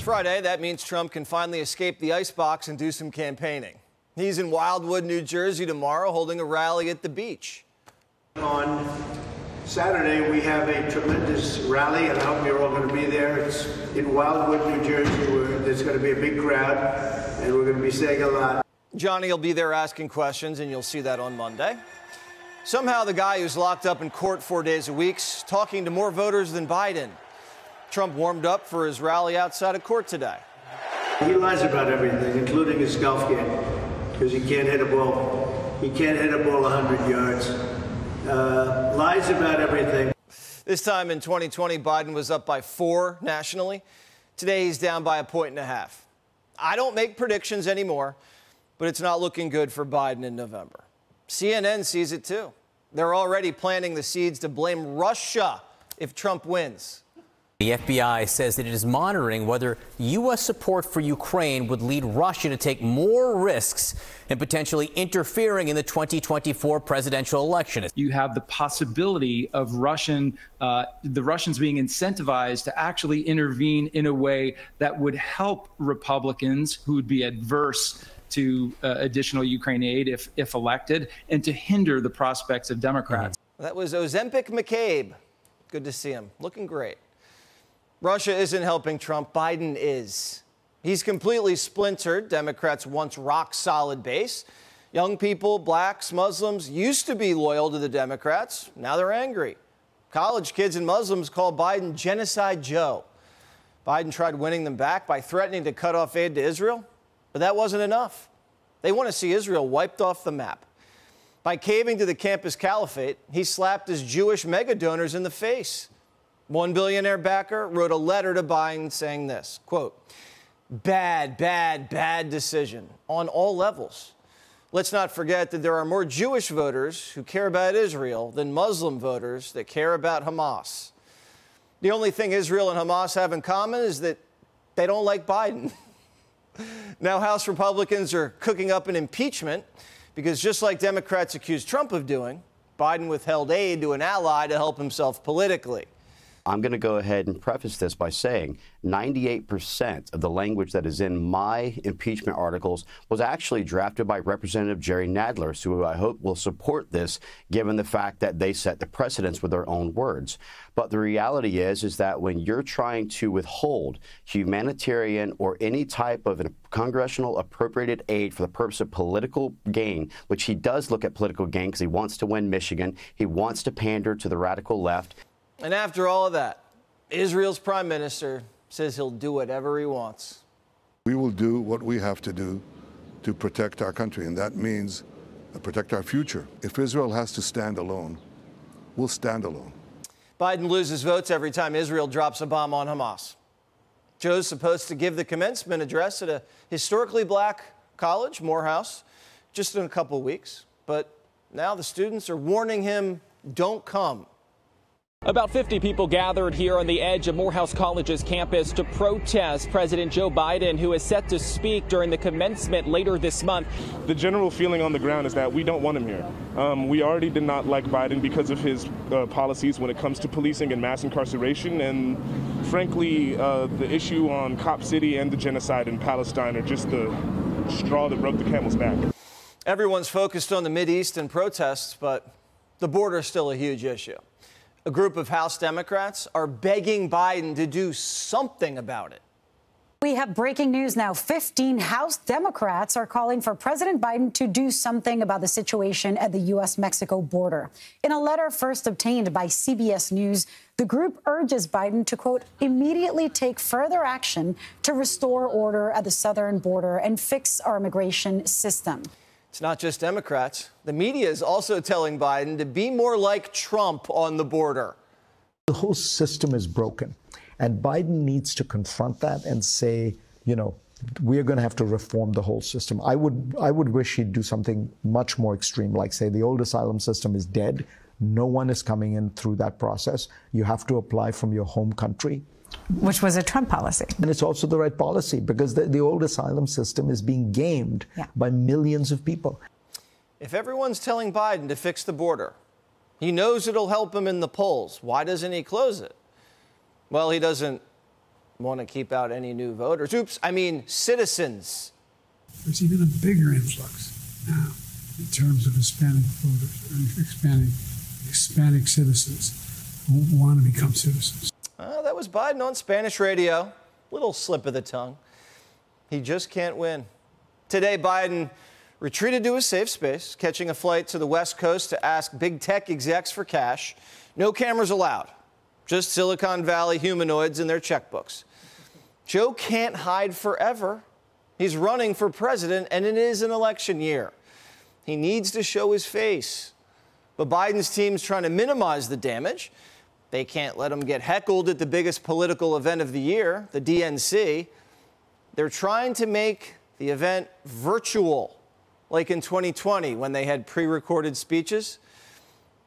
Friday, that means Trump can finally escape the icebox and do some campaigning. He's in Wildwood, New Jersey tomorrow, holding a rally at the beach. On Saturday, we have a tremendous rally, and I hope you're all going to be there. It's in Wildwood, New Jersey, where there's going to be a big crowd, and we're going to be saying a lot. Johnny will be there asking questions, and you'll see that on Monday. Somehow, the guy who's locked up in court 4 days a week's talking to more voters than Biden. Trump warmed up for his rally outside of court today. He lies about everything, including his golf game, because he can't hit a ball. He can't hit a ball 100 yards. Lies about everything. This time in 2020, Biden was up by 4 nationally. Today, he's down by 1.5 points. I don't make predictions anymore, but it's not looking good for Biden in November. CNN sees it too. They're already planting the seeds to blame Russia if Trump wins. The FBI says that it is monitoring whether U.S. support for Ukraine would lead Russia to take more risks in potentially interfering in the 2024 presidential election. You have the possibility of the Russians being incentivized to actually intervene in a way that would help Republicans who would be adverse to additional Ukraine aid if elected, and to hinder the prospects of Democrats. That was Ozempic McCabe. Good to see him. Looking great. Russia isn't helping Trump. Biden is. He's completely splintered Democrats' once rock-solid base. Young people, blacks, Muslims, used to be loyal to the Democrats. Now they're angry. College kids and Muslims call Biden Genocide Joe. Biden tried winning them back by threatening to cut off aid to Israel, but that wasn't enough. They want to see Israel wiped off the map. By caving to the campus caliphate, he slapped his Jewish mega donors in the face. One billionaire backer wrote a letter to Biden saying this, quote, bad, bad, bad decision on all levels. Let's not forget that there are more Jewish voters who care about Israel than Muslim voters that care about Hamas. The only thing Israel and Hamas have in common is that they don't like Biden. Now House Republicans are cooking up an impeachment because just like Democrats accused Trump of doing, Biden withheld aid to an ally to help himself politically. I'm going to go ahead and preface this by saying 98% of the language that is in my impeachment articles was actually drafted by Representative Jerry Nadler, who I hope will support this, given the fact that they set the precedents with their own words. But the reality is that when you're trying to withhold humanitarian or any type of congressional appropriated aid for the purpose of political gain, which he does look at political gain because he wants to win Michigan, he wants to pander to the radical left. And after all of that, Israel's prime minister says he'll do whatever he wants. We will do what we have to do to protect our country, and that means protect our future. If Israel has to stand alone, we'll stand alone. Biden loses votes every time Israel drops a bomb on Hamas. Joe's supposed to give the commencement address at a historically black college, Morehouse, just in a couple of weeks. But now the students are warning him, don't come. About 50 people gathered here on the edge of Morehouse College's campus to protest President Joe Biden, who is set to speak during the commencement later this month. The general feeling on the ground is that we don't want him here. We already did not like Biden because of his policies when it comes to policing and mass incarceration. And frankly, the issue on Cop City and the genocide in Palestine are just the straw that broke the camel's back. Everyone's focused on the Mideast and protests, but the border is still a huge issue. A group of House Democrats are begging Biden to do something about it. We have breaking news now. 15 House Democrats are calling for President Biden to do something about the situation at the U.S.-Mexico border. In a letter first obtained by CBS News, the group urges Biden to, quote, immediately take further action to restore order at the southern border and fix our immigration system. It's not just Democrats. The media is also telling Biden to be more like Trump on the border. The whole system is broken, and Biden needs to confront that and say, you know, we're going to have to reform the whole system. I would wish he'd do something much more extreme, like say the old asylum system is dead. No one is coming in through that process. You have to apply from your home country. Which was a Trump policy. And it's also the right policy because the old asylum system is being gamed by millions of people. If everyone's telling Biden to fix the border, he knows it'll help him in the polls. Why doesn't he close it? Well, he doesn't want to keep out any new voters. Oops, I mean citizens. There's even a bigger influx now in terms of Hispanic voters, or Hispanic citizens who want to become citizens. That was Biden on Spanish radio. Little slip of the tongue. He just can't win. Today, Biden retreated to a safe space, catching a flight to the West Coast to ask big tech execs for cash. No cameras allowed, just Silicon Valley humanoids and their checkbooks. Joe can't hide forever. He's running for president, and it is an election year. He needs to show his face. But Biden's team's trying to minimize the damage. They can't let him get heckled at the biggest political event of the year, the DNC. They're trying to make the event virtual, like in 2020 when they had pre-recorded speeches.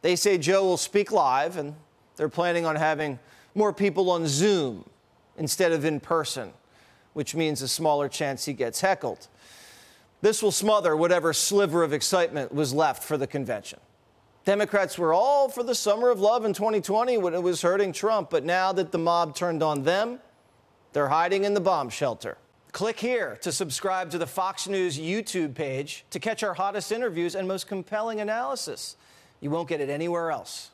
They say Joe will speak live, and they're planning on having more people on Zoom instead of in person, which means a smaller chance he gets heckled. This will smother whatever sliver of excitement was left for the convention. Democrats were all for the summer of love in 2020 when it was hurting Trump, but now that the mob turned on them, they're hiding in the bomb shelter. Click here to subscribe to the Fox News YouTube page to catch our hottest interviews and most compelling analysis. You won't get it anywhere else.